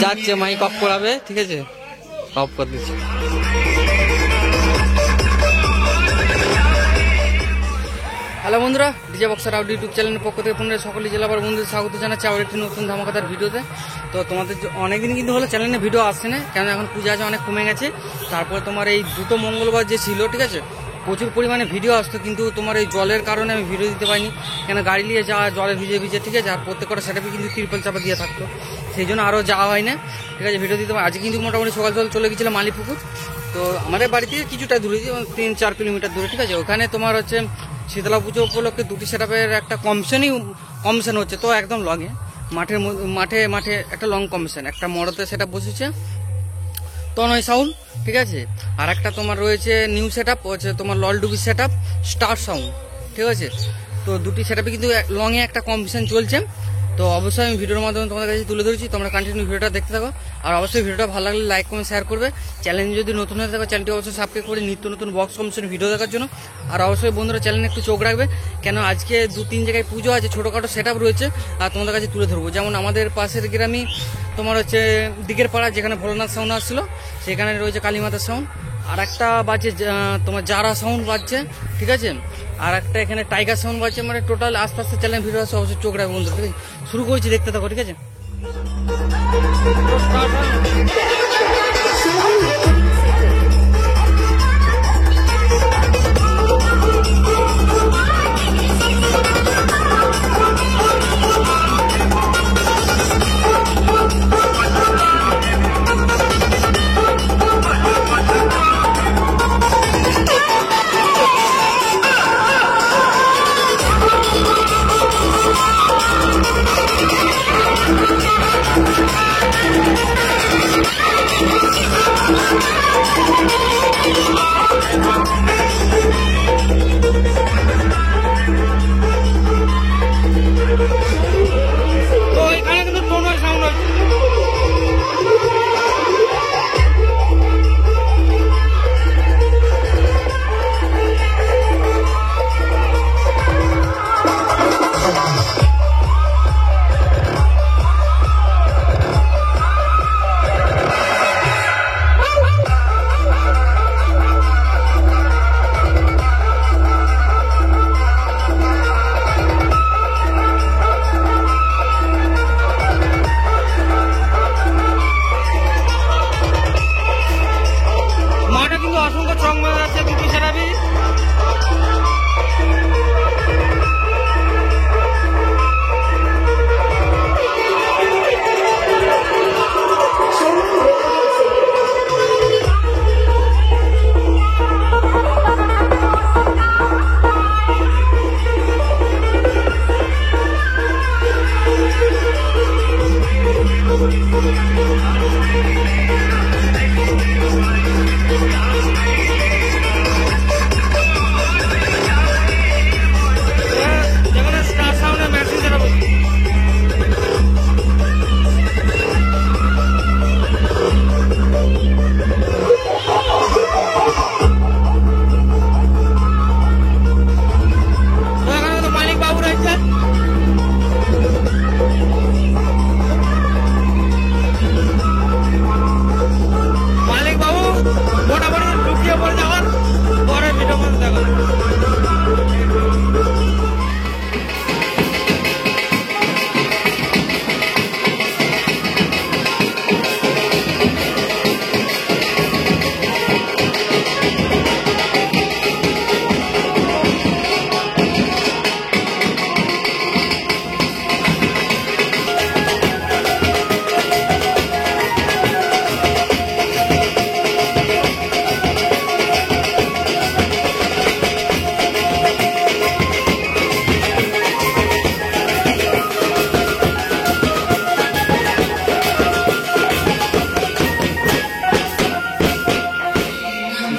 যাচ্ছে mic of করাবে, ঠিক আছে, অফ করে দিচ্ছি। হ্যালো বন্ধুরা, ডিজে বক্সার আউট ইউটিউব চ্যানেলের পক্ষ থেকে পুনরায় সকলেই জেলাবার বন্ধুদের স্বাগত জানাচ্ছি আবার একটি নতুন ধামাকাদার ভিডিওতে। তো তোমাদের অনেকদিন কিন্তু হলো চ্যানেলে ভিডিও আসছে না, কেন এখন পূজা আছে, অনেক কমে গেছে। তারপর তোমার এই দুটো মঙ্গলবার যে ছিল, ঠিক আছে, প্রচুর পরিমাণে ভিডিও আসতো, কিন্তু তোমার এই জলের কারণে আমি ভিডিও দিতে পারিনি, কেন গাড়ি নিয়ে যাওয়া, জলে ভিজে ভিজে, ঠিক আছে, আর প্রত্যেকটা সেটাপে কিন্তু তিরপল চাপা দিয়ে থাকতো, সেই জন্য আরও যাওয়া হয় না, ঠিক আছে, ভিডিও দিতে পারি। আজকে কিন্তু মোটামুটি সকাল সকাল চলে গেছিলাম মালিপুকুর। তো আমাদের বাড়ি থেকে কিছুটা দূরে, 3-4 কিলোমিটার দূরে, ঠিক আছে। ওখানে তোমার হচ্ছে শীতলা পুজো উপলক্ষে দুটি সেটআপের একটা কম্পিটিশন হচ্ছে। তো একদম লঙে মাঠে মাঠে একটা লং কম্পিটিশন, একটা মরতে সেটআপ বসেছে তনয় সাউন্ড, ঠিক আছে, আর একটা তোমার রয়েছে নিউ সেটআপ হচ্ছে তোমার ললডুবি সেটআপ স্টার সাউন্ড, ঠিক আছে। তো দুটি সেটআপে কিন্তু লংয়ে একটা কম্পিটিশন চলছে। তো অবশ্যই আমি ভিডিওর মাধ্যমে তোমাদের কাছে তুলে ধরেছি, তোমরা কন্টিনিউ ভিডিওটা দেখতে থাকো। আর অবশ্যই ভিডিওটা ভালো লাগলে লাইক কমেন্ট শেয়ার করবে। চ্যানেল যদি নতুন হয়ে থাকে চ্যানেলটি অবশ্যই সাবস্ক্রাইব করে নিত্য নতুন বক্স কম্পিটিশন ভিডিও দেখার জন্য। আর অবশ্যই বন্ধুরা চ্যানেলে একটু চোখ রাখবে, কেন আজকে 2-3 জায়গায় পুজো আছে, ছোটোখাটো সেটআপ রয়েছে, আর তোমাদের কাছে তুলে ধরবো। যেমন আমাদের পাশের গ্রামে তোমার হচ্ছে দিকের পাড়া, যেখানে ভোলানাথ সাউন্ড আসছিল, সেখানে রয়েছে কালীমাতার সাউন্ড, আর একটা বাজছে তোমার জারা সাউন্ড বাজছে, ঠিক আছে, আর একটা এখানে টাইগার সাউন্ড বাজছে। মানে টোটাল আস্তে আস্তে চ্যানেল ভিডিও আছে, অবশ্যই চোখ রাখবে বন্ধুরা, ঠিক আছে। শুরু করেছি, দেখতে থাকো, ঠিক আছে।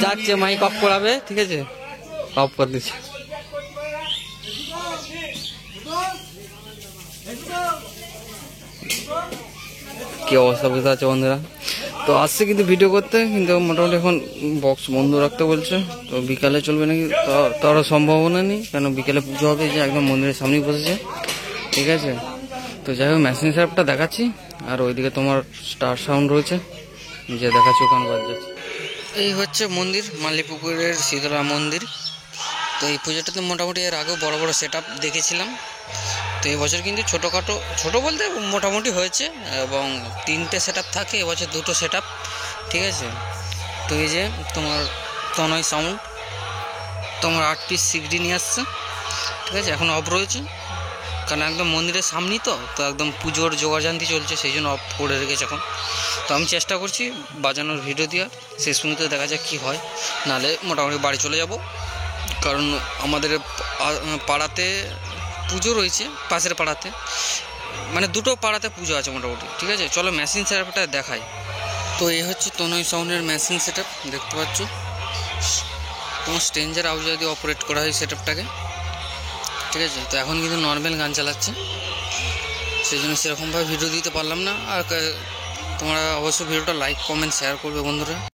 যাচ্ছে মাইক অফ করাবে, ঠিক আছে, অফ করে দিচ্ছি। কি অবস্থা বুঝতে পারছো বন্ধুরা। তো আসছে কিন্তু ভিডিও করতে, কিন্তু মোটামুটি এখন বক্স বন্ধ রাখতে বলছে। তো বিকালে চলবে নাকি তারও সম্ভাবনা নেই, কেন বিকালে পুজো হবে, যে একদম মন্দিরের সামনেই বসেছে, ঠিক আছে। তো যাই হোক মেশিন সেটআপটা দেখাচ্ছি, আর ওইদিকে তোমার স্টার সাউন্ড রয়েছে, যে দেখাচ্ছি ওখানে বাজ যাচ্ছে। এই হচ্ছে মন্দির, মালিপুকুরের শীতলা মন্দির। তো এই পুজোটাতে মোটামুটি এর আগেও বড় বড় সেট আপ দেখেছিলাম। তো এবছর কিন্তু ছোটোখাটো, ছোটো বলতে মোটামুটি হয়েছে, এবং 3টে সেট আপ থাকে, এবছর 2টো সেট আপ, ঠিক আছে। তো এই যে তোমার তনয় সাউন্ড তোমার 8 পিস সিগডি নিয়ে আসছে, ঠিক আছে। এখন অফ রয়েছে, কারণ একদম মন্দিরের সামনেই তো একদম পুজোর জোগাড়জান্তি চলছে, সেই জন্য অফ করে রেখেছে এখন। তো আমি চেষ্টা করছি বাজানোর ভিডিও দেওয়ার, শেষ পর্যন্ত দেখা যাক কী হয়, নাহলে মোটামুটি বাড়ি চলে যাব। কারণ আমাদের পাড়াতে পুজো রয়েছে, পাশের পাড়াতে, মানে 2টো পাড়াতে পুজো আছে মোটামুটি, ঠিক আছে। চলো মেশিন সেট আপটা দেখাই। তো এই হচ্ছে তনয় সাউন্ডের মেশিন সেট আপ, দেখতে পাচ্ছ। তোমার স্ট্রেঞ্জার আউজার দিয়ে অপারেট করা হয় সেট আপটাকে, ঠিক আছে। তো এখন কিন্তু নর্মাল গান চালাচ্ছে, সেই জন্য সেরকমভাবে ভিডিও দিতে পারলাম না। আর তোমরা অবশ্যই ভিডিওটা লাইক কমেন্ট শেয়ার করবে বন্ধুরা।